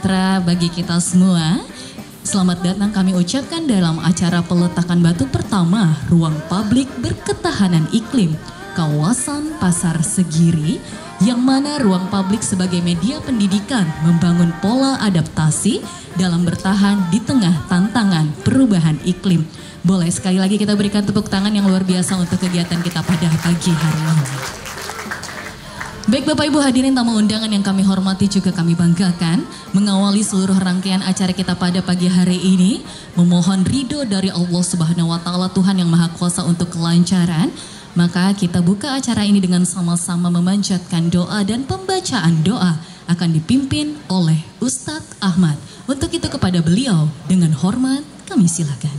sejahtera bagi kita semua. Selamat datang kami ucapkan dalam acara peletakan batu pertama Ruang Publik Berketahanan Iklim Kawasan Pasar Segiri, yang mana ruang publik sebagai media pendidikan membangun pola adaptasi dalam bertahan di tengah tantangan perubahan iklim. Boleh sekali lagi kita berikan tepuk tangan yang luar biasa untuk kegiatan kita pada pagi hari ini. Baik Bapak Ibu hadirin tamu undangan yang kami hormati juga kami banggakan, mengawali seluruh rangkaian acara kita pada pagi hari ini, memohon ridho dari Allah Subhanahu wa Ta'ala, Tuhan yang Maha Kuasa, untuk kelancaran. Maka kita buka acara ini dengan sama-sama memanjatkan doa, dan pembacaan doa akan dipimpin oleh Ustadz Ahmad. Untuk itu kepada beliau dengan hormat kami silakan.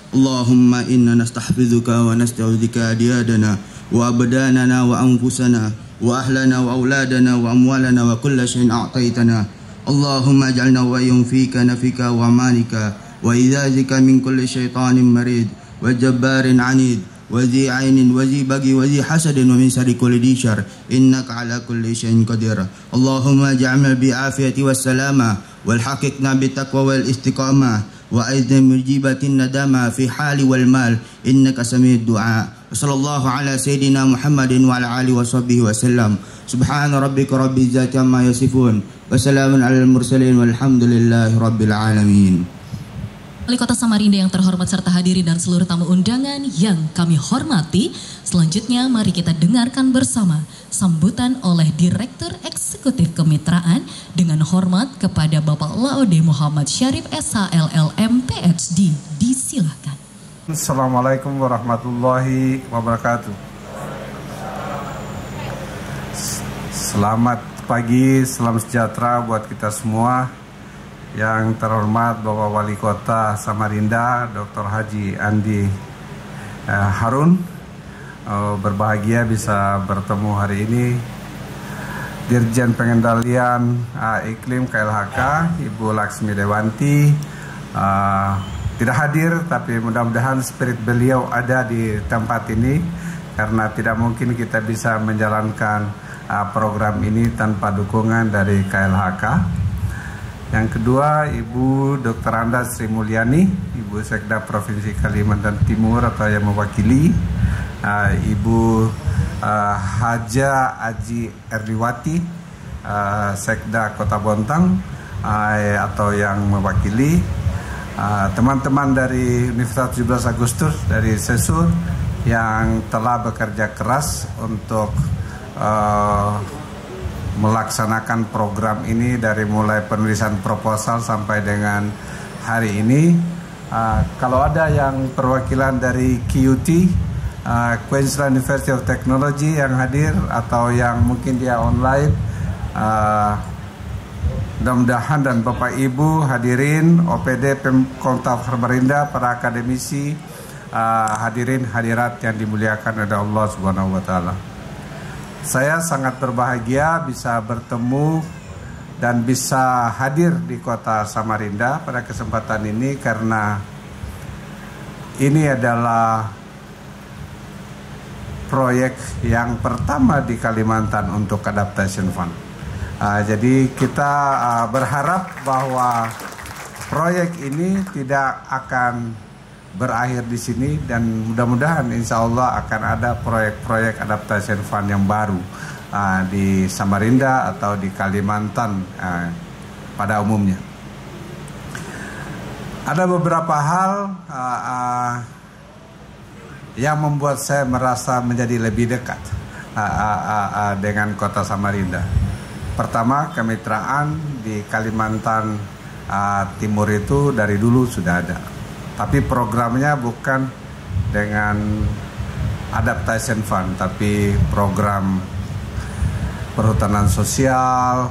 Allahumma inna nastahfizuka wa nasta'udzika diyadana wa abdanana wa anfusana wa ahlana wa auladana wa amwalana wa kulla syai'in a'taitana. Allahumma ij'alna wa yunfika nafika wa amalika wa idzazika min kulli syaitanin marid wa jabbarin anid wa zi ainin wa zi bagi wa zi hasadin wa min syarri kulli dishar innaka ala kulli syai'in qadir. Allahumma ij'alna bi afiyati was salama wal haqiqna bi taqwa wal istiqamah wa aidan mujibatin nadama fi hali wal mal innaka sami'ud du'a. Sallallahu ala sayyidina Muhammadin wa ala alihi wa sahbihi wa sallam. Subhana rabbika rabbil izzati amma yasifun wa salamun alal mursalin walhamdulillahi rabbil alamin. Wali Kota Samarinda yang terhormat serta hadirin dan seluruh tamu undangan yang kami hormati, selanjutnya mari kita dengarkan bersama sambutan oleh Direktur Eksekutif Kemitraan dengan hormat kepada Bapak Laode Muhammad Syarif SH LLM PhD. Disilakan. Assalamualaikum warahmatullahi wabarakatuh. Selamat pagi, salam sejahtera buat kita semua. Yang terhormat Bapak Wali Kota Samarinda, Dr. Haji Andi Harun, berbahagia bisa bertemu hari ini. Dirjen Pengendalian Iklim KLHK, Ibu Laksmi Dewanti, tidak hadir, tapi mudah-mudahan spirit beliau ada di tempat ini, karena tidak mungkin kita bisa menjalankan program ini tanpa dukungan dari KLHK. Yang kedua, Ibu Dr. Anda Sri Mulyani, Ibu Sekda Provinsi Kalimantan Timur atau yang mewakili, Ibu Haja Aji Erliwati, Sekda Kota Bontang atau yang mewakili, teman-teman dari Universitas 17 Agustus dari Sesur yang telah bekerja keras untuk melaksanakan program ini dari mulai penulisan proposal sampai dengan hari ini. Kalau ada yang perwakilan dari QUT, Queensland University of Technology yang hadir atau yang mungkin dia online, mudah-mudahan, dan Bapak Ibu hadirin OPD Pemkota Samarinda, para akademisi, hadirin hadirat yang dimuliakan oleh Allah Subhanahu wa Ta'ala. Saya sangat berbahagia bisa bertemu dan bisa hadir di Kota Samarinda pada kesempatan ini, karena ini adalah proyek yang pertama di Kalimantan untuk Adaptation Fund. Jadi kita berharap bahwa proyek ini tidak akan berakhir di sini, dan mudah-mudahan insya Allah akan ada proyek-proyek Adaptation Fund yang baru di Samarinda atau di Kalimantan pada umumnya. Ada beberapa hal yang membuat saya merasa menjadi lebih dekat dengan Kota Samarinda. Pertama, kemitraan di Kalimantan Timur itu dari dulu sudah ada. Tapi programnya bukan dengan Adaptation Fund, tapi program perhutanan sosial,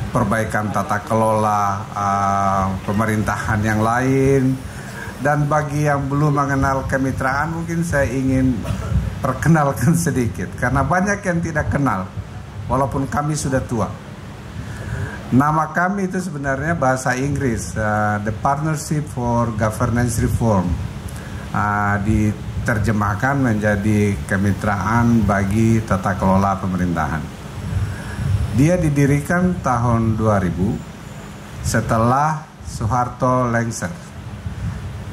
perbaikan tata kelola pemerintahan yang lain. Dan bagi yang belum mengenal kemitraan, mungkin saya ingin perkenalkan sedikit, karena banyak yang tidak kenal, walaupun kami sudah tua. Nama kami itu sebenarnya bahasa Inggris, The Partnership for Governance Reform, diterjemahkan menjadi kemitraan bagi tata kelola pemerintahan. Dia didirikan tahun 2000 setelah Soeharto lengser.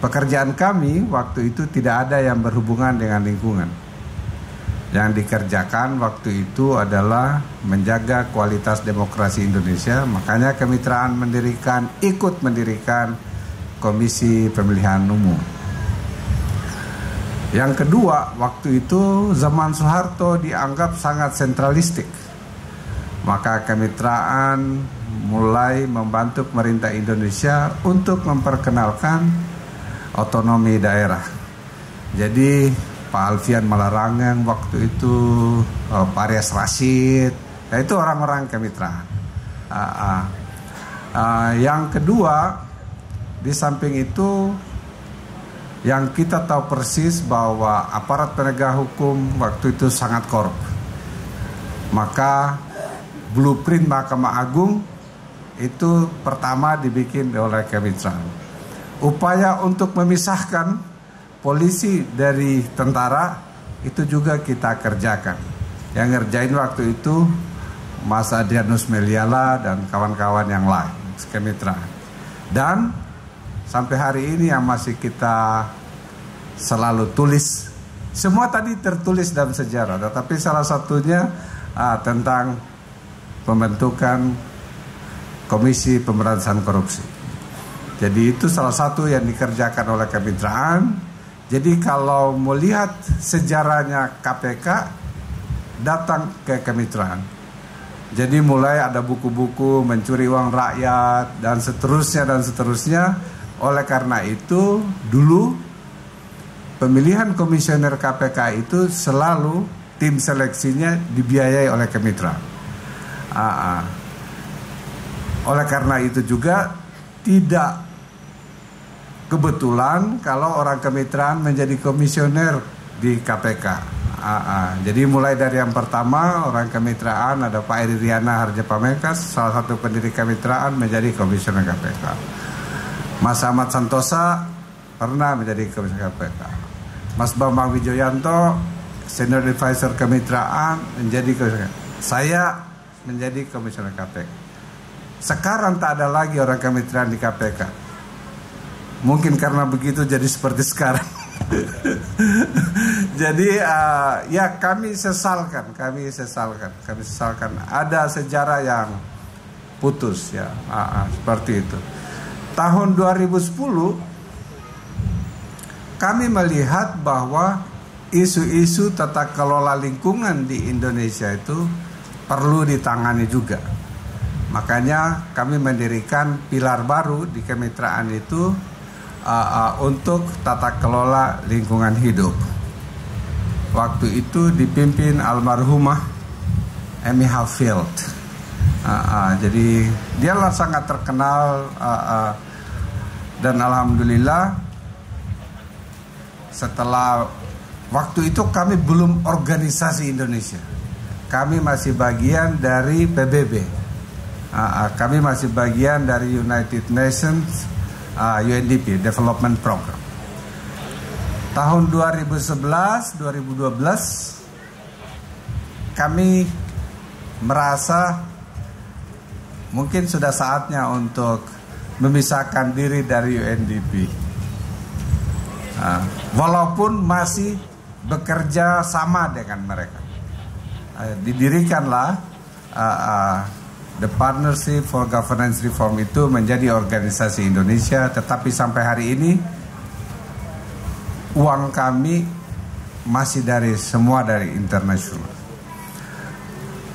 Pekerjaan kami waktu itu tidak ada yang berhubungan dengan lingkungan. Yang dikerjakan waktu itu adalah menjaga kualitas demokrasi Indonesia. Makanya kemitraan ikut mendirikan Komisi Pemilihan Umum. Yang kedua, waktu itu zaman Soeharto dianggap sangat sentralistik. Maka kemitraan mulai membantu pemerintah Indonesia untuk memperkenalkan otonomi daerah. Jadi Pak Alfian Malarangeng waktu itu, Pak Rias Rashid, itu orang-orang kemitraan. Yang kedua, di samping itu yang kita tahu persis bahwa aparat penegak hukum waktu itu sangat korup. Maka blueprint Mahkamah Agung itu pertama dibikin oleh kemitraan. Upaya untuk memisahkan polisi dari tentara itu juga kita kerjakan. Yang ngerjain waktu itu Mas Adrianus Meliala dan kawan-kawan yang lain, kemitraan. Dan sampai hari ini yang masih kita selalu tulis, semua tadi tertulis dalam sejarah, tetapi salah satunya tentang pembentukan Komisi Pemberantasan Korupsi. Jadi itu salah satu yang dikerjakan oleh kemitraan. Jadi kalau melihat sejarahnya KPK datang ke kemitraan. Jadi mulai ada buku-buku mencuri uang rakyat dan seterusnya. Oleh karena itu dulu pemilihan komisioner KPK itu selalu tim seleksinya dibiayai oleh kemitraan. Oleh karena itu juga tidak kebetulan kalau orang kemitraan menjadi komisioner di KPK. Jadi mulai dari yang pertama orang kemitraan ada Pak Eri Riana Harjapamengkas, salah satu pendiri kemitraan, menjadi komisioner KPK. Mas Ahmad Santosa pernah menjadi komisioner KPK. Mas Bambang Wijoyanto, senior advisor kemitraan, menjadi komisioner. Saya menjadi komisioner KPK. Sekarang tak ada lagi orang kemitraan di KPK. Mungkin karena begitu jadi seperti sekarang. Jadi ya kami sesalkan. Ada sejarah yang putus ya, seperti itu. Tahun 2010 kami melihat bahwa isu-isu tata kelola lingkungan di Indonesia itu perlu ditangani juga. Makanya kami mendirikan pilar baru di kemitraan itu untuk tata kelola lingkungan hidup. Waktu itu dipimpin almarhumah Amy Haffield. Jadi dialah sangat terkenal dan alhamdulillah setelah waktu itu kami belum organisasi Indonesia. Kami masih bagian dari PBB. Kami masih bagian dari United Nations UNDP Development Program. Tahun 2011-2012 kami merasa mungkin sudah saatnya untuk memisahkan diri dari UNDP. Walaupun masih bekerja sama dengan mereka. Didirikanlah The Partnership for Governance Reform itu menjadi organisasi Indonesia, tetapi sampai hari ini uang kami masih semua dari internasional.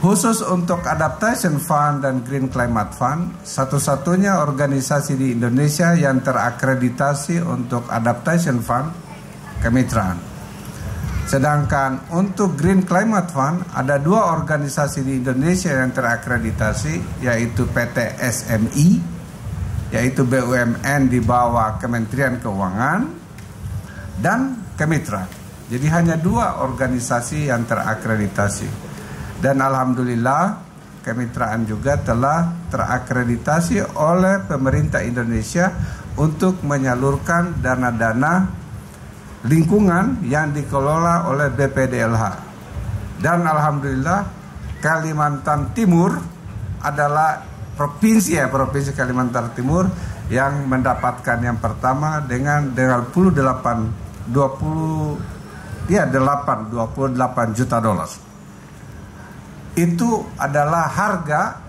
Khusus untuk Adaptation Fund dan Green Climate Fund, satu-satunya organisasi di Indonesia yang terakreditasi untuk Adaptation Fund kemitraan. Sedangkan untuk Green Climate Fund ada 2 organisasi di Indonesia yang terakreditasi, yaitu PT SMI, yaitu BUMN di bawah Kementerian Keuangan, dan kemitraan. Jadi hanya 2 organisasi yang terakreditasi. Dan alhamdulillah kemitraan juga telah terakreditasi oleh pemerintah Indonesia untuk menyalurkan dana-dana lingkungan yang dikelola oleh BPDLH. Dan alhamdulillah Kalimantan Timur adalah provinsi Kalimantan Timur yang mendapatkan yang pertama dengan 28 juta dolar. Itu adalah harga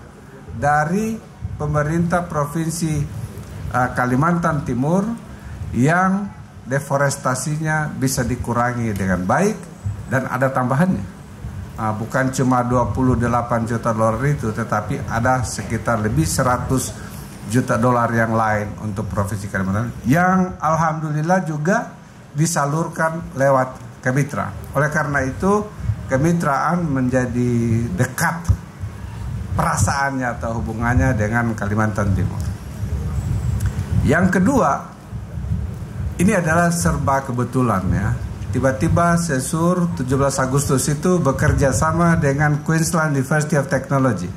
dari pemerintah provinsi Kalimantan Timur yang deforestasinya bisa dikurangi dengan baik dan ada tambahannya. Bukan cuma 28 juta dolar itu, tetapi ada sekitar lebih 100 juta dolar yang lain untuk provinsi Kalimantan yang alhamdulillah juga disalurkan lewat kemitraan. Oleh karena itu kemitraan menjadi dekat perasaannya atau hubungannya dengan Kalimantan Timur. Yang kedua, ini adalah serba kebetulan ya. Tiba-tiba Sesur 17 Agustus itu bekerja sama dengan Queensland University of Technology.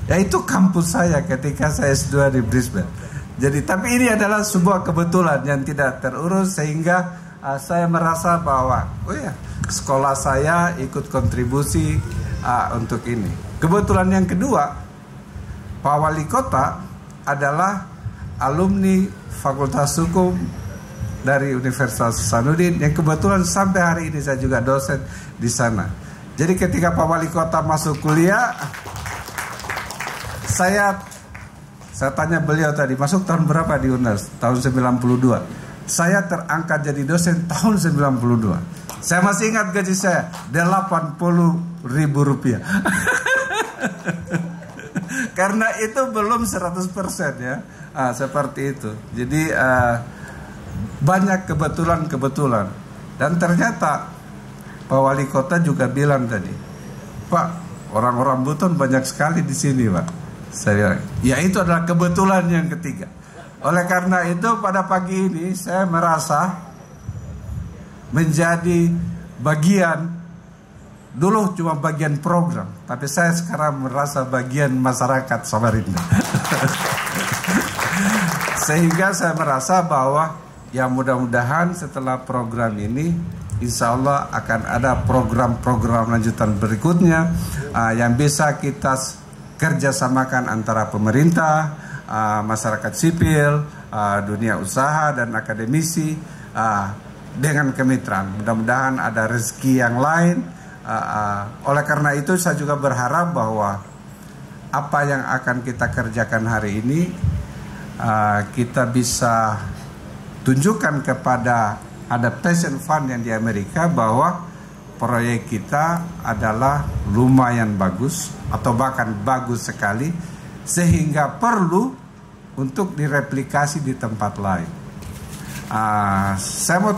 Yaitu kampus saya ketika saya S2 di Brisbane. Jadi tapi ini adalah sebuah kebetulan yang tidak terurus sehingga saya merasa bahwa sekolah saya ikut kontribusi untuk ini. Kebetulan yang kedua, Pak Wali Kota adalah alumni Fakultas Hukum dari Universitas Hasanuddin yang kebetulan sampai hari ini saya juga dosen di sana. Jadi ketika Pak Wali Kota masuk kuliah, saya tanya beliau tadi, masuk tahun berapa di UNAS? Tahun 92. Saya terangkat jadi dosen tahun 92. Saya masih ingat gaji saya, 80.000 rupiah. Karena itu belum 100% ya. Seperti itu. Jadi banyak kebetulan. Dan ternyata Pak Wali Kota juga bilang tadi, Pak, orang-orang Buton banyak sekali di sini, Pak. Saya bilang, ya itu adalah kebetulan yang ketiga. Oleh karena itu pada pagi ini saya merasa menjadi bagian, dulu cuma bagian program, tapi saya sekarang merasa bagian masyarakat Samarinda. Sehingga saya merasa bahwa ya mudah-mudahan setelah program ini insya Allah akan ada program-program lanjutan berikutnya yang bisa kita kerjasamakan antara pemerintah, masyarakat sipil, dunia usaha dan akademisi dengan kemitraan. Mudah-mudahan ada rezeki yang lain. Oleh karena itu saya juga berharap bahwa apa yang akan kita kerjakan hari ini kita bisa tunjukkan kepada Adaptation Fund yang di Amerika bahwa proyek kita adalah lumayan bagus atau bahkan bagus sekali sehingga perlu untuk direplikasi di tempat lain. Saya mau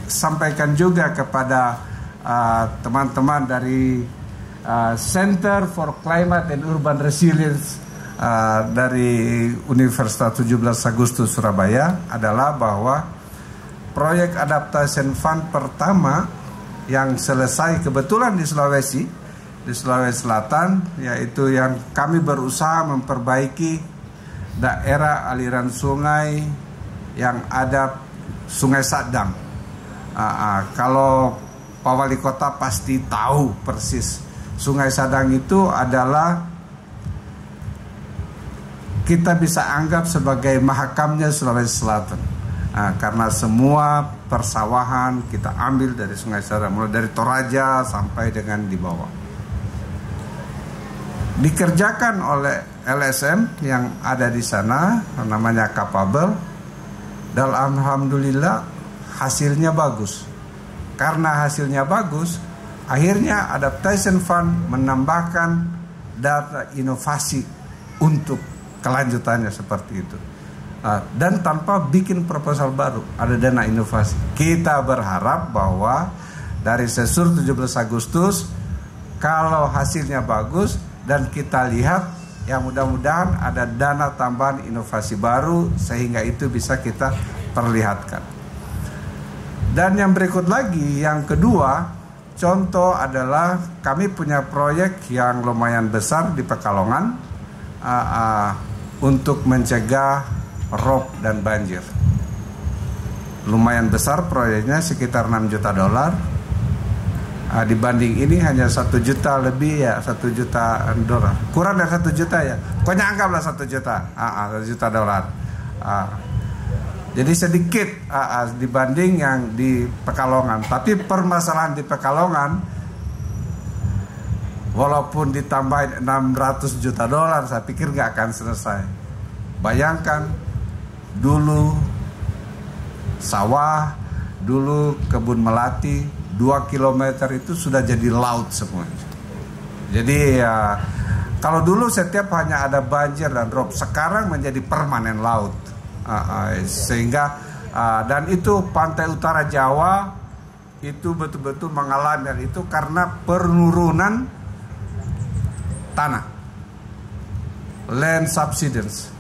sampaikan juga kepada teman-teman dari Center for Climate and Urban Resilience dari Universitas 17 Agustus Surabaya adalah bahwa proyek Adaptation Fund pertama yang selesai kebetulan di Sulawesi Selatan, yaitu yang kami berusaha memperbaiki daerah aliran sungai yang ada Sungai Sadang. Kalau Pak Wali Kota pasti tahu persis, Sungai Sadang itu adalah kita bisa anggap sebagai mahakamnya Sulawesi Selatan. Karena semua persawahan kita ambil dari Sungai Sadang, mulai dari Toraja sampai dengan di bawah. Dikerjakan oleh LSM yang ada di sana, namanya Capable, dan alhamdulillah hasilnya bagus. Karena hasilnya bagus, akhirnya Adaptation Fund menambahkan data inovasi untuk kelanjutannya seperti itu. Dan tanpa bikin proposal baru, ada dana inovasi. Kita berharap bahwa dari Sesur 17 Agustus, kalau hasilnya bagus dan kita lihat, ya mudah-mudahan ada dana tambahan inovasi baru sehingga itu bisa kita perlihatkan. Dan yang berikut lagi, yang kedua, contoh adalah kami punya proyek yang lumayan besar di Pekalongan untuk mencegah rob dan banjir. Lumayan besar proyeknya, sekitar 6 juta dolar. Dibanding ini hanya 1 juta lebih ya, 1 juta dolar. Kurang dari 1 juta ya. Pokoknya anggaplah 1 juta. 1 juta dolar. Jadi sedikit dibanding yang di Pekalongan. Tapi permasalahan di Pekalongan, walaupun ditambahin 600 juta dolar, saya pikir nggak akan selesai. Bayangkan dulu sawah, dulu kebun melati 2 kilometer itu sudah jadi laut semua. Jadi ya, kalau dulu setiap hanya ada banjir dan rob, sekarang menjadi permanen laut. Sehingga dan itu pantai utara Jawa itu betul-betul mengalami hal itu karena penurunan tanah, land subsidence.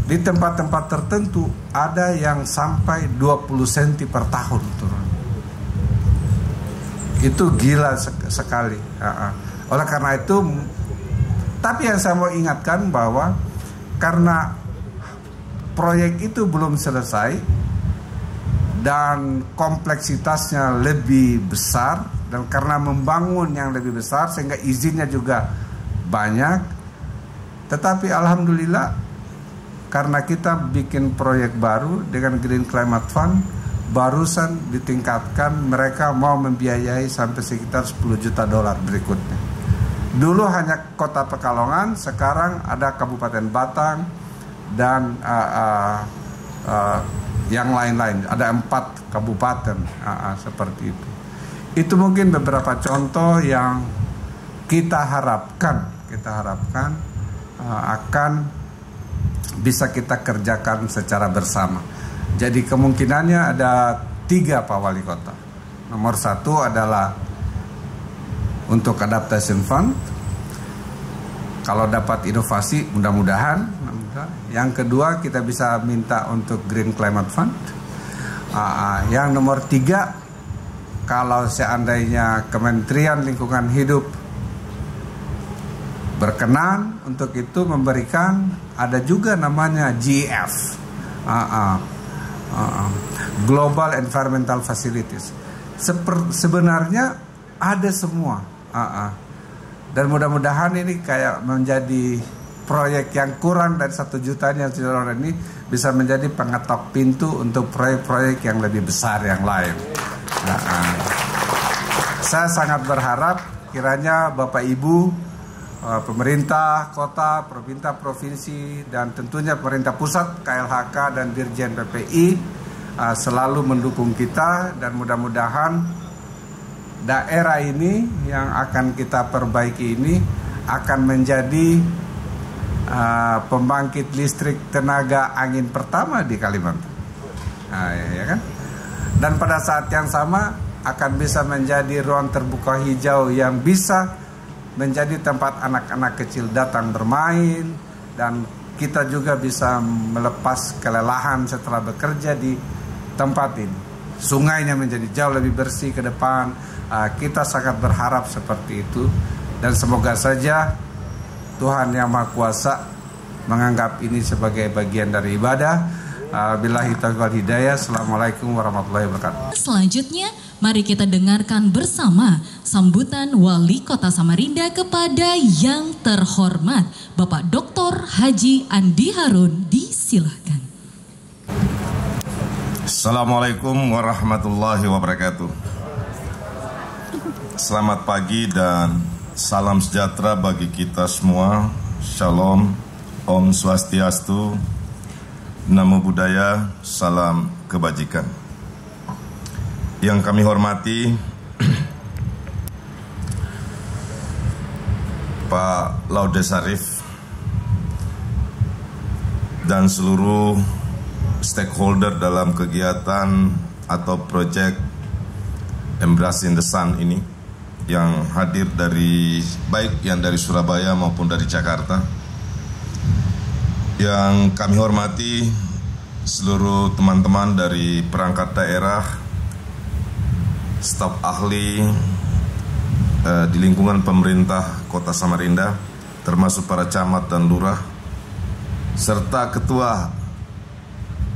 Di tempat-tempat tertentu ada yang sampai 20 cm per tahun turun. Itu gila sekali. Oleh karena itu, tapi yang saya mau ingatkan bahwa karena proyek itu belum selesai dan kompleksitasnya lebih besar, dan karena membangun yang lebih besar sehingga izinnya juga banyak. Tetapi alhamdulillah, karena kita bikin proyek baru dengan Green Climate Fund, barusan ditingkatkan, mereka mau membiayai sampai sekitar 10 juta dolar berikutnya. Dulu hanya Kota Pekalongan, sekarang ada Kabupaten Batang dan yang lain-lain. Ada 4 kabupaten seperti itu. Itu mungkin beberapa contoh yang kita harapkan akan bisa kita kerjakan secara bersama. Jadi kemungkinannya ada 3, Pak Wali Kota. Nomor 1 adalah untuk Adaptation Fund. Kalau dapat inovasi, mudah-mudahan. Yang kedua, kita bisa minta untuk Green Climate Fund. Yang nomor 3, kalau seandainya Kementerian Lingkungan Hidup berkenan untuk itu memberikan, ada juga namanya GEF, Global Environmental Facilities. Sebenarnya ada semua, dan mudah-mudahan ini kayak menjadi proyek yang kurang dari 1 juta yang sudah ini bisa menjadi pengetok pintu untuk proyek-proyek yang lebih besar yang lain. Saya sangat berharap kiranya Bapak Ibu, pemerintah kota, pemerintah provinsi, dan tentunya pemerintah pusat, KLHK dan Dirjen PPI selalu mendukung kita, dan mudah-mudahan daerah ini yang akan kita perbaiki ini akan menjadi pembangkit listrik tenaga angin pertama di Kalimantan, ya kan? Dan pada saat yang sama akan bisa menjadi ruang terbuka hijau yang bisa menjadi tempat anak-anak kecil datang bermain, dan kita juga bisa melepas kelelahan setelah bekerja di tempat ini. Sungainya menjadi jauh lebih bersih ke depan. Kita sangat berharap seperti itu, dan semoga saja Tuhan Yang Maha Kuasa menganggap ini sebagai bagian dari ibadah. Billahi taufiq wal hidayah. Assalamualaikum warahmatullahi wabarakatuh. Selanjutnya, mari kita dengarkan bersama sambutan Wali Kota Samarinda kepada yang terhormat Bapak Dr. Haji Andi Harun. Disilahkan. Assalamualaikum warahmatullahi wabarakatuh. Selamat pagi dan salam sejahtera bagi kita semua. Shalom, Om Swastiastu, Namo Buddhaya, salam kebajikan. Yang kami hormati Pak Laude Sarif dan seluruh stakeholder dalam kegiatan atau proyek Embracing the Sun ini, yang hadir dari baik yang dari Surabaya maupun dari Jakarta. Yang kami hormati seluruh teman-teman dari perangkat daerah, staf ahli di lingkungan pemerintah Kota Samarinda, termasuk para camat dan lurah, serta ketua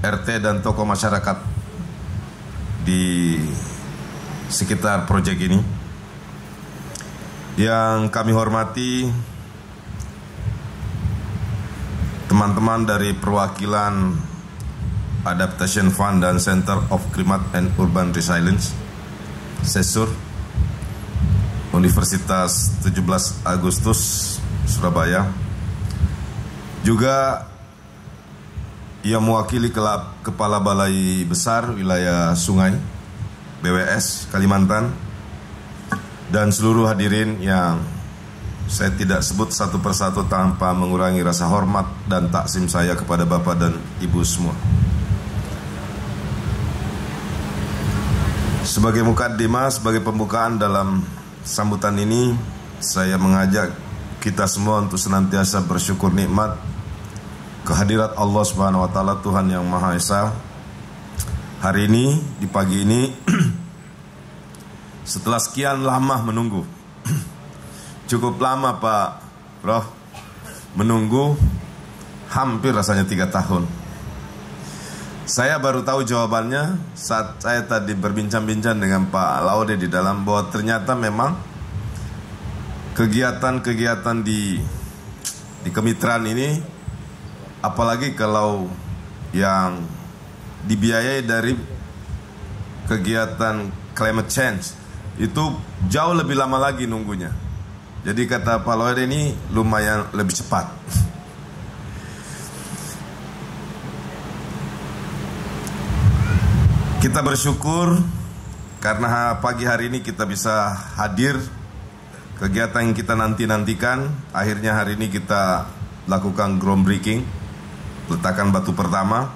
RT dan tokoh masyarakat di sekitar proyek ini. Yang kami hormati teman-teman dari perwakilan Adaptation Fund dan Center of Climate and Urban Resilience, SESUR, Universitas 17 Agustus Surabaya. Juga yang mewakili Kepala Balai Besar Wilayah Sungai BWS Kalimantan, dan seluruh hadirin yang saya tidak sebut satu persatu tanpa mengurangi rasa hormat dan taksim saya kepada Bapak dan Ibu semua. Sebagai mukaddimah, sebagai pembukaan dalam sambutan ini, saya mengajak kita semua untuk senantiasa bersyukur nikmat kehadirat Allah Subhanahu wa taala, Tuhan yang Maha Esa. Hari ini, di pagi ini, setelah sekian lama menunggu, cukup lama Pak Prof, menunggu hampir rasanya 3 tahun. Saya baru tahu jawabannya saat saya tadi berbincang-bincang dengan Pak Laude di dalam, bahwa ternyata memang kegiatan-kegiatan di kemitraan ini, apalagi kalau yang dibiayai dari kegiatan climate change, itu jauh lebih lama lagi nunggunya. Jadi kata Pak Laude ini lumayan lebih cepat. Kita bersyukur karena pagi hari ini kita bisa hadir. Kegiatan yang kita nantikan, akhirnya hari ini kita lakukan groundbreaking, letakan batu pertama.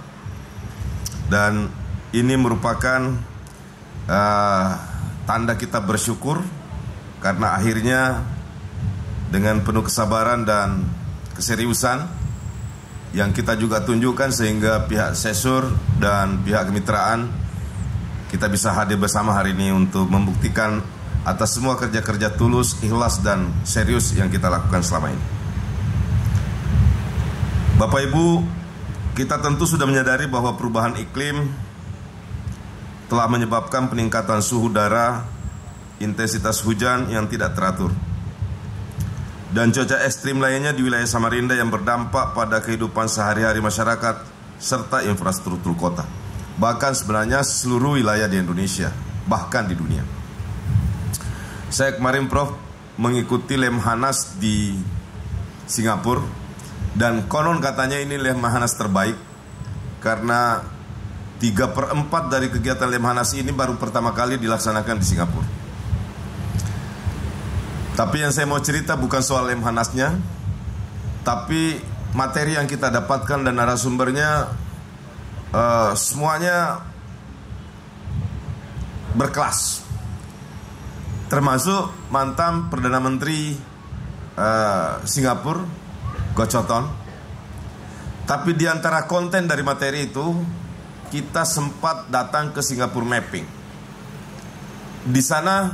Dan ini merupakan tanda kita bersyukur karena akhirnya dengan penuh kesabaran dan keseriusan yang kita juga tunjukkan, sehingga pihak SESUR dan pihak kemitraan kita bisa hadir bersama hari ini untuk membuktikan atas semua kerja-kerja tulus, ikhlas, dan serius yang kita lakukan selama ini. Bapak Ibu, kita tentu sudah menyadari bahwa perubahan iklim telah menyebabkan peningkatan suhu udara, intensitas hujan yang tidak teratur, dan cuaca ekstrim lainnya di wilayah Samarinda yang berdampak pada kehidupan sehari-hari masyarakat serta infrastruktur kota. Bahkan sebenarnya seluruh wilayah di Indonesia, bahkan di dunia. Saya kemarin Prof mengikuti Lemhanas di Singapura, dan konon katanya ini Lemhanas terbaik karena 3/4 dari kegiatan Lemhanas ini baru pertama kali dilaksanakan di Singapura. Tapi yang saya mau cerita bukan soal Lemhanasnya, tapi materi yang kita dapatkan dan narasumbernya semuanya berkelas, termasuk mantan Perdana Menteri Singapura, Gochoton. Tapi di antara konten dari materi itu, kita sempat datang ke Singapura Mapping. Di sana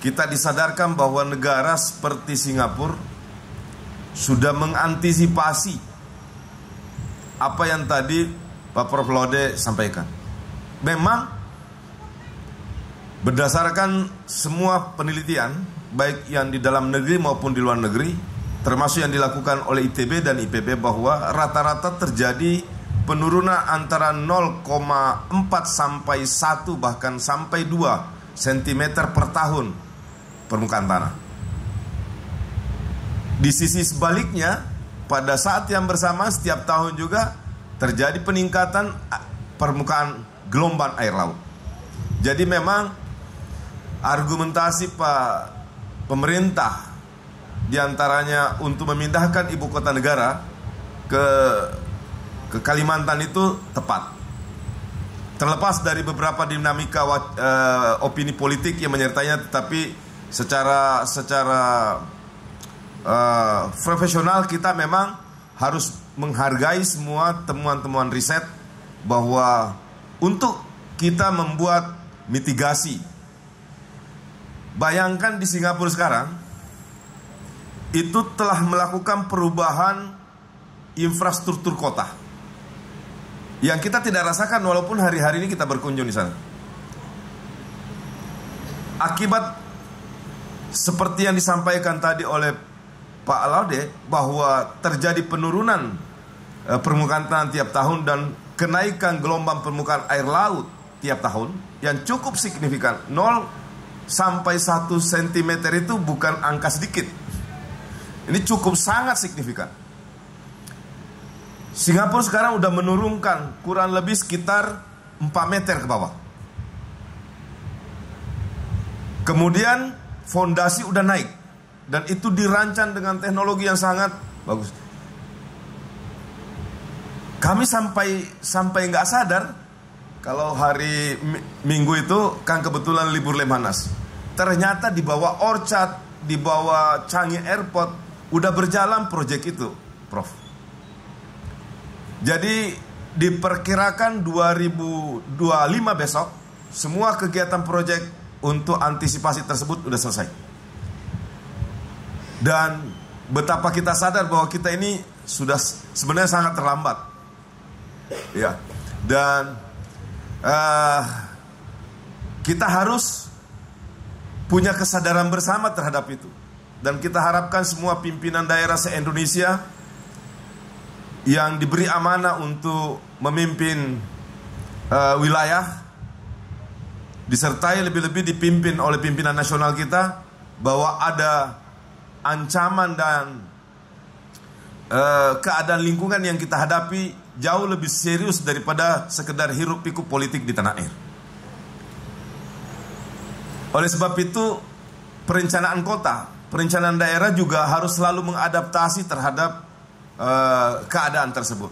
kita disadarkan bahwa negara seperti Singapura sudah mengantisipasi apa yang tadi Pak Prof Laude sampaikan. Memang berdasarkan semua penelitian, baik yang di dalam negeri maupun di luar negeri, termasuk yang dilakukan oleh ITB dan IPB, bahwa rata-rata terjadi penurunan antara 0,4 sampai 1 bahkan sampai 2 cm per tahun permukaan tanah. Di sisi sebaliknya, pada saat yang bersama setiap tahun juga terjadi peningkatan permukaan gelombang air laut. Jadi memang argumentasi pemerintah diantaranya untuk memindahkan ibu kota negara ke Kalimantan itu tepat. Terlepas dari beberapa dinamika opini politik yang menyertainya, tetapi secara profesional kita memang harus menghargai semua temuan-temuan riset, bahwa untuk kita membuat mitigasi. Bayangkan di Singapura sekarang itu telah melakukan perubahan infrastruktur kota yang kita tidak rasakan walaupun hari-hari ini kita berkunjung di sana. Akibat seperti yang disampaikan tadi oleh Pak Laude, bahwa terjadi penurunan permukaan tanah tiap tahun dan kenaikan gelombang permukaan air laut tiap tahun yang cukup signifikan. 0 sampai 1 cm itu bukan angka sedikit. Ini cukup sangat signifikan. Singapura sekarang udah menurunkan kurang lebih sekitar 4 meter ke bawah. Kemudian fondasi udah naik, dan itu dirancang dengan teknologi yang sangat bagus. Kami sampai nggak sadar kalau hari Minggu itu kan kebetulan libur Lemhanas. Ternyata di bawah Orchard, di bawah Changi Airport udah berjalan proyek itu, Prof. Jadi diperkirakan 2025 besok semua kegiatan proyek untuk antisipasi tersebut udah selesai. Dan betapa kita sadar bahwa kita ini sudah sebenarnya sangat terlambat. Ya. Dan kita harus punya kesadaran bersama terhadap itu. Dan kita harapkan semua pimpinan daerah se-Indonesia yang diberi amanah untuk memimpin wilayah, disertai lebih-lebih dipimpin oleh pimpinan nasional kita, bahwa ada ancaman dan keadaan lingkungan yang kita hadapi jauh lebih serius daripada sekedar hiruk pikuk politik di tanah air. Oleh sebab itu, perencanaan kota, perencanaan daerah juga harus selalu mengadaptasi terhadap keadaan tersebut.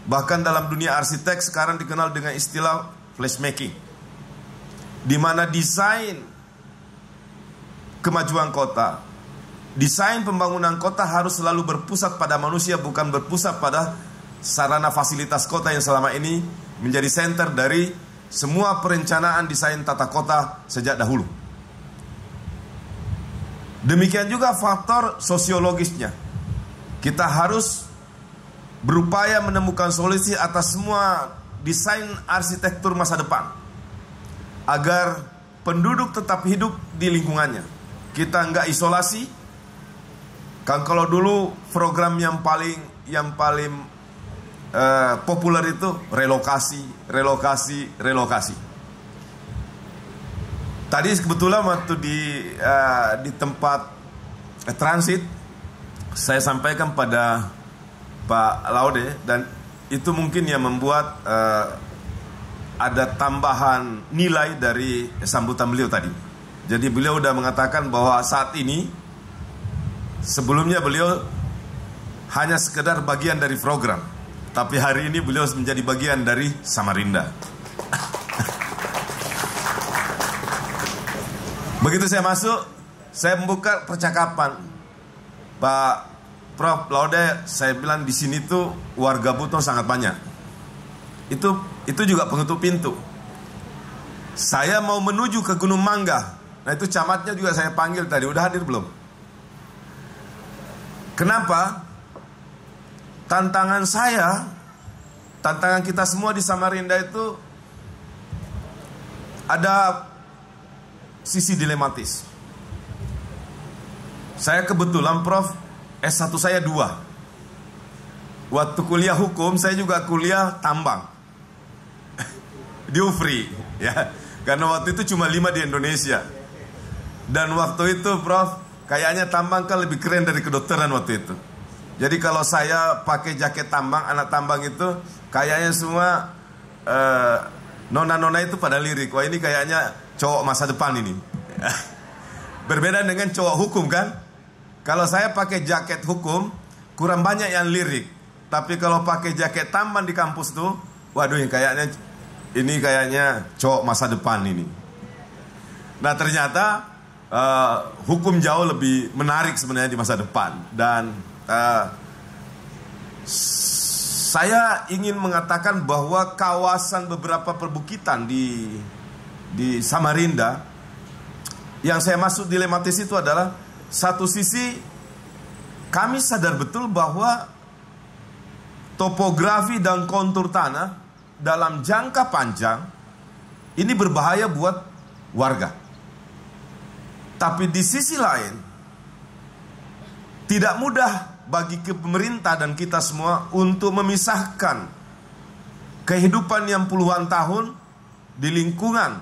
Bahkan dalam dunia arsitek sekarang dikenal dengan istilah flashmaking, di mana desain kemajuan kota, desain pembangunan kota harus selalu berpusat pada manusia, bukan berpusat pada sarana fasilitas kota yang selama ini menjadi center dari semua perencanaan desain tata kota sejak dahulu. Demikian juga faktor sosiologisnya. Kita harus berupaya menemukan solusi atas semua desain arsitektur masa depan, agar penduduk tetap hidup di lingkungannya. Kita nggak isolasi. Kan kalau dulu program yang paling populer itu relokasi. Tadi kebetulan waktu di tempat transit, saya sampaikan pada Pak Laude, dan itu mungkin yang membuat ada tambahan nilai dari sambutan beliau tadi. Jadi beliau sudah mengatakan bahwa saat ini, sebelumnya beliau hanya sekedar bagian dari program, tapi hari ini beliau menjadi bagian dari Samarinda. Begitu saya masuk, saya membuka percakapan, Pak Prof Laude, saya bilang di sini tuh warga Buton sangat banyak. Itu juga penutup pintu. Saya mau menuju ke Gunung Mangga. Nah itu camatnya juga saya panggil tadi, udah hadir belum? Kenapa? Tantangan kita semua di Samarinda itu ada sisi dilematis. Saya kebetulan Prof, S1 saya 2. Waktu kuliah hukum, saya juga kuliah tambang di UFRI, ya. Karena waktu itu cuma 5 di Indonesia. Dan waktu itu Prof, kayaknya tambang kan lebih keren dari kedokteran waktu itu. Jadi kalau saya pakai jaket tambang, anak tambang itu kayaknya semua nona-nona itu pada lirik. Wah ini kayaknya cowok masa depan ini. Berbeda dengan cowok hukum kan. Kalau saya pakai jaket hukum, kurang banyak yang lirik. Tapi kalau pakai jaket tambang di kampus tuh, waduh ini kayaknya cowok masa depan ini. Nah ternyata hukum jauh lebih menarik sebenarnya di masa depan. Dan saya ingin mengatakan bahwa kawasan beberapa perbukitan di Samarinda, yang saya maksud dilematis itu adalah, satu sisi kami sadar betul bahwa topografi dan kontur tanah dalam jangka panjang ini berbahaya buat warga. Tapi di sisi lain, tidak mudah bagi pemerintah dan kita semua untuk memisahkan kehidupan yang puluhan tahun di lingkungan.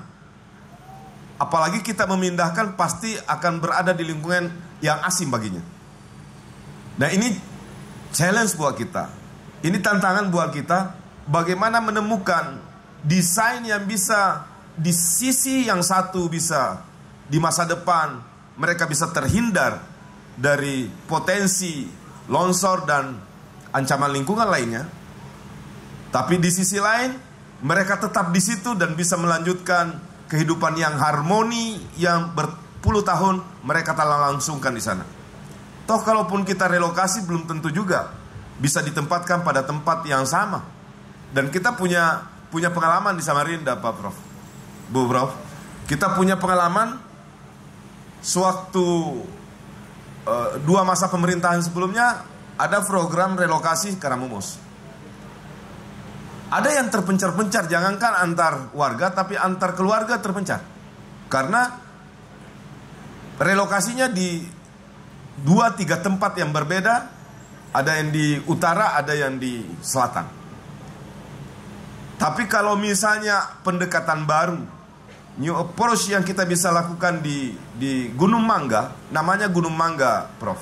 Apalagi kita memindahkan, pasti akan berada di lingkungan yang asing baginya. Nah, ini challenge buat kita. Ini tantangan buat kita, bagaimana menemukan desain yang bisa di sisi yang satu bisa di masa depan mereka bisa terhindar dari potensi longsor dan ancaman lingkungan lainnya. Tapi di sisi lain mereka tetap di situ dan bisa melanjutkan kehidupan yang harmoni yang berpuluh tahun mereka telah langsungkan di sana. Toh kalaupun kita relokasi belum tentu juga bisa ditempatkan pada tempat yang sama. Dan kita punya pengalaman di Samarinda, Pak Prof, Bu Prof. Kita punya pengalaman sewaktu 2 masa pemerintahan sebelumnya ada program relokasi Karamumus. Ada yang terpencar-pencar, jangankan antar warga, tapi antar keluarga terpencar. Karena relokasinya di 2-3 tempat yang berbeda, ada yang di utara, ada yang di selatan. Tapi kalau misalnya pendekatan baru, new approach yang kita bisa lakukan di Gunung Mangga, namanya Gunung Mangga, Prof.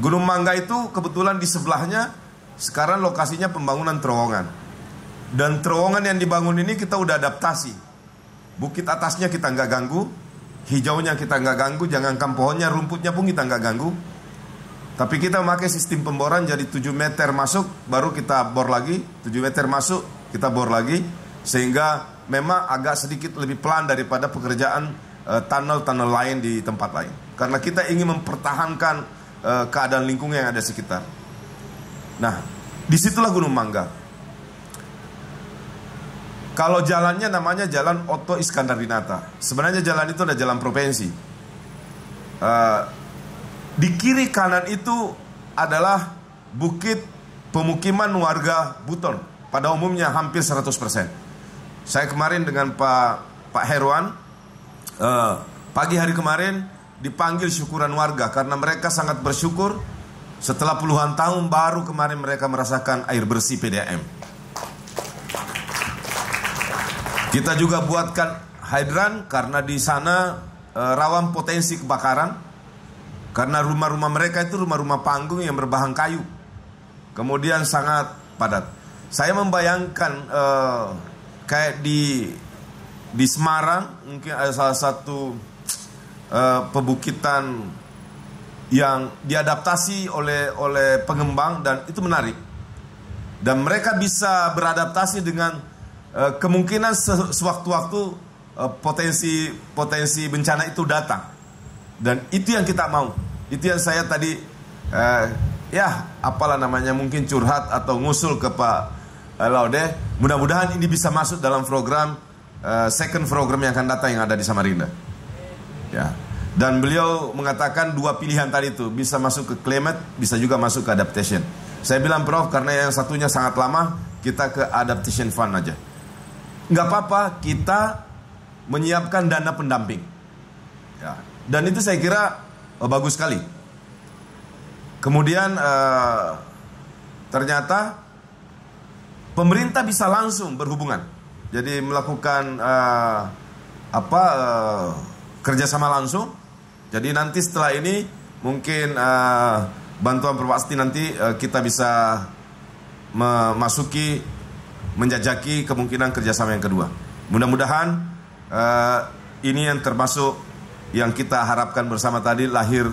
Gunung Mangga itu kebetulan di sebelahnya sekarang lokasinya pembangunan terowongan. Dan terowongan yang dibangun ini kita udah adaptasi. Bukit atasnya kita nggak ganggu, hijaunya kita nggak ganggu, jangankan pohonnya, rumputnya pun kita nggak ganggu. Tapi kita memakai sistem pemboran, jadi 7 meter masuk, baru kita bor lagi, 7 meter masuk, kita bor lagi. Sehingga memang agak sedikit lebih pelan daripada pekerjaan tunnel-tunnel lain di tempat lain. Karena kita ingin mempertahankan keadaan lingkungan yang ada sekitar. Nah, disitulah Gunung Mangga. Kalau jalannya namanya Jalan Otto Iskandar-Dinata. Sebenarnya jalan itu adalah jalan provinsi. Di kiri kanan itu adalah bukit pemukiman warga Buton. Pada umumnya hampir 100%. Saya kemarin dengan Pak Herwan, pagi hari kemarin dipanggil syukuran warga. Karena mereka sangat bersyukur setelah puluhan tahun baru kemarin mereka merasakan air bersih PDAM. Kita juga buatkan hidran karena di sana rawan potensi kebakaran. Karena rumah-rumah mereka itu rumah-rumah panggung yang berbahan kayu. Kemudian sangat padat. Saya membayangkan kayak di Semarang mungkin ada salah satu pebukitan yang diadaptasi oleh pengembang dan itu menarik. Dan mereka bisa beradaptasi dengan kemungkinan sewaktu-waktu potensi bencana itu datang. Dan itu yang kita mau. Itu yang saya tadi apalah namanya, mungkin curhat atau ngusul ke Pak Laude. Mudah-mudahan ini bisa masuk dalam program second program yang akan datang yang ada di Samarinda. Ya. Dan beliau mengatakan 2 pilihan tadi itu, bisa masuk ke climate, bisa juga masuk ke adaptation. Saya bilang, Prof, karena yang satunya sangat lama, kita ke adaptation fund aja. Nggak apa-apa, kita menyiapkan dana pendamping. Ya. Dan itu saya kira bagus sekali. Kemudian ternyata pemerintah bisa langsung berhubungan. Jadi melakukan kerjasama langsung. Jadi nanti setelah ini mungkin bantuan Perwasti nanti kita bisa memasuki, menjajaki kemungkinan kerjasama yang kedua. Mudah-mudahan ini yang termasuk yang kita harapkan bersama tadi lahir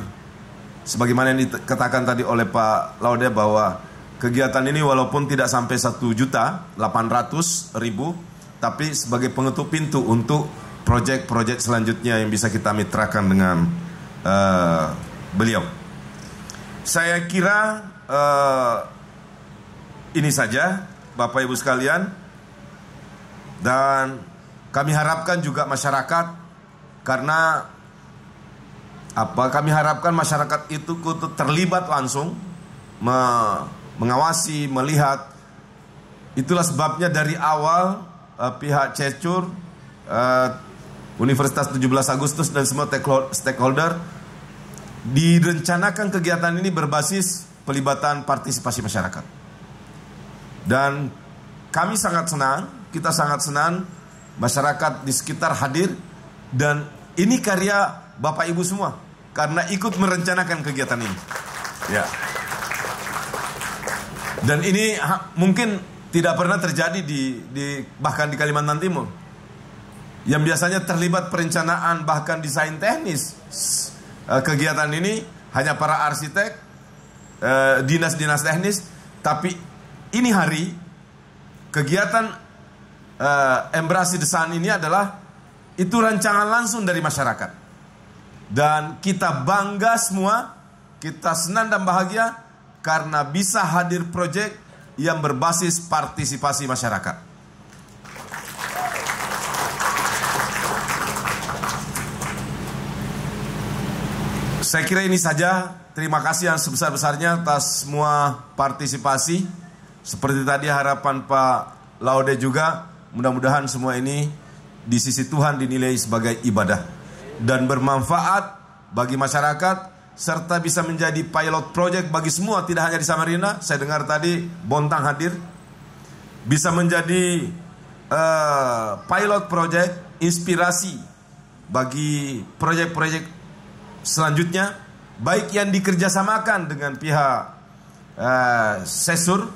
sebagaimana yang dikatakan tadi oleh Pak Laude bahwa kegiatan ini walaupun tidak sampai 1.800.000 tapi sebagai penutup pintu untuk proyek-proyek selanjutnya yang bisa kita mitrakan dengan beliau. Saya kira ini saja Bapak Ibu sekalian, dan kami harapkan juga masyarakat, karena kami harapkan masyarakat itu terlibat langsung mengawasi, melihat. Itulah sebabnya dari awal pihak Cecur Universitas 17 Agustus dan semua stakeholder, direncanakan kegiatan ini berbasis pelibatan partisipasi masyarakat. Dan kami sangat senang, kita sangat senang masyarakat di sekitar hadir, dan ini karya Bapak Ibu semua karena ikut merencanakan kegiatan ini. Ya. Dan ini mungkin tidak pernah terjadi bahkan di Kalimantan Timur, yang biasanya terlibat perencanaan bahkan desain teknis kegiatan ini hanya para arsitek, dinas-dinas teknis. Tapi ini hari kegiatan Embrace the Sun ini adalah itu rancangan langsung dari masyarakat, dan kita bangga semua, kita senang dan bahagia karena bisa hadir proyek yang berbasis partisipasi masyarakat. Saya kira ini saja. Terima kasih yang sebesar-besarnya atas semua partisipasi. Seperti tadi harapan Pak Laude juga, mudah-mudahan semua ini di sisi Tuhan dinilai sebagai ibadah dan bermanfaat bagi masyarakat, serta bisa menjadi pilot project bagi semua, tidak hanya di Samarinda. Saya dengar tadi Bontang hadir, bisa menjadi pilot project, inspirasi bagi proyek-proyek selanjutnya, baik yang dikerjasamakan dengan pihak SESUR,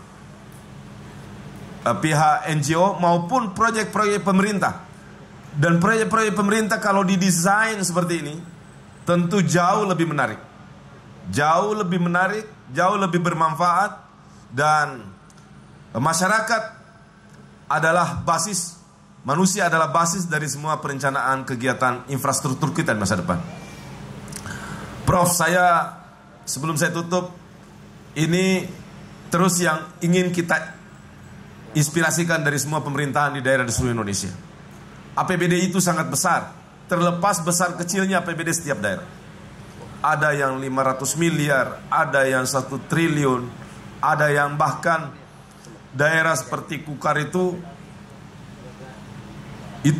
pihak NGO, maupun proyek-proyek pemerintah. Dan proyek-proyek pemerintah kalau didesain seperti ini, tentu jauh lebih menarik, jauh lebih menarik, jauh lebih bermanfaat, dan masyarakat adalah basis, manusia adalah basis dari semua perencanaan kegiatan infrastruktur kita di masa depan. Prof, saya sebelum saya tutup, ini terus yang ingin kita inspirasikan dari semua pemerintahan di daerah di seluruh Indonesia. APBD itu sangat besar, terlepas besar kecilnya APBD setiap daerah. Ada yang 500 miliar, ada yang 1 triliun, ada yang bahkan daerah seperti Kukar itu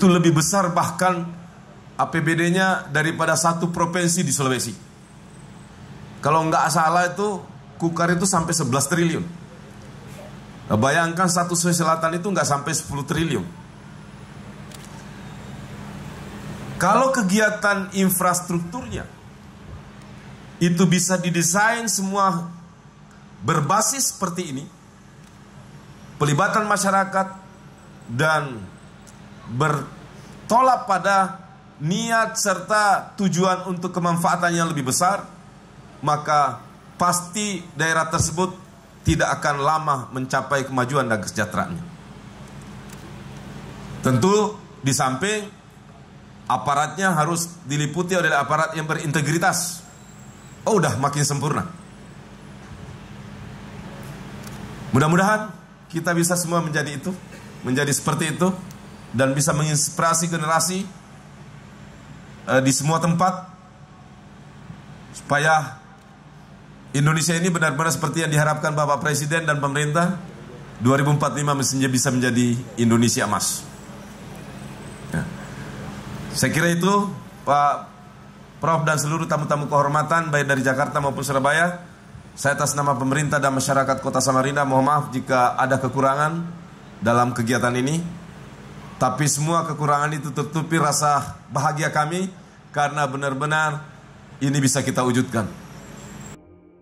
lebih besar bahkan APBD-nya daripada satu provinsi di Sulawesi. Kalau nggak salah itu Kukar itu sampai 11 triliun. Nah, bayangkan satu Sulawesi Selatan itu nggak sampai 10 triliun. Kalau kegiatan infrastrukturnya itu bisa didesain semua berbasis seperti ini, pelibatan masyarakat dan bertolak pada niat serta tujuan untuk kemanfaatan yang lebih besar, maka pasti daerah tersebut tidak akan lama mencapai kemajuan dan kesejahteraannya. Tentu di samping aparatnya harus diliputi oleh aparat yang berintegritas. Oh, udah makin sempurna. Mudah-mudahan kita bisa semua menjadi itu, menjadi seperti itu, dan bisa menginspirasi generasi di semua tempat, supaya Indonesia ini benar-benar seperti yang diharapkan Bapak Presiden dan pemerintah, 2045 mestinya bisa menjadi Indonesia emas. Ya. Saya kira itu Pak Prof dan seluruh tamu-tamu kehormatan baik dari Jakarta maupun Surabaya. Saya atas nama pemerintah dan masyarakat Kota Samarinda mohon maaf jika ada kekurangan dalam kegiatan ini. Tapi semua kekurangan itu tertutupi rasa bahagia kami karena benar-benar ini bisa kita wujudkan.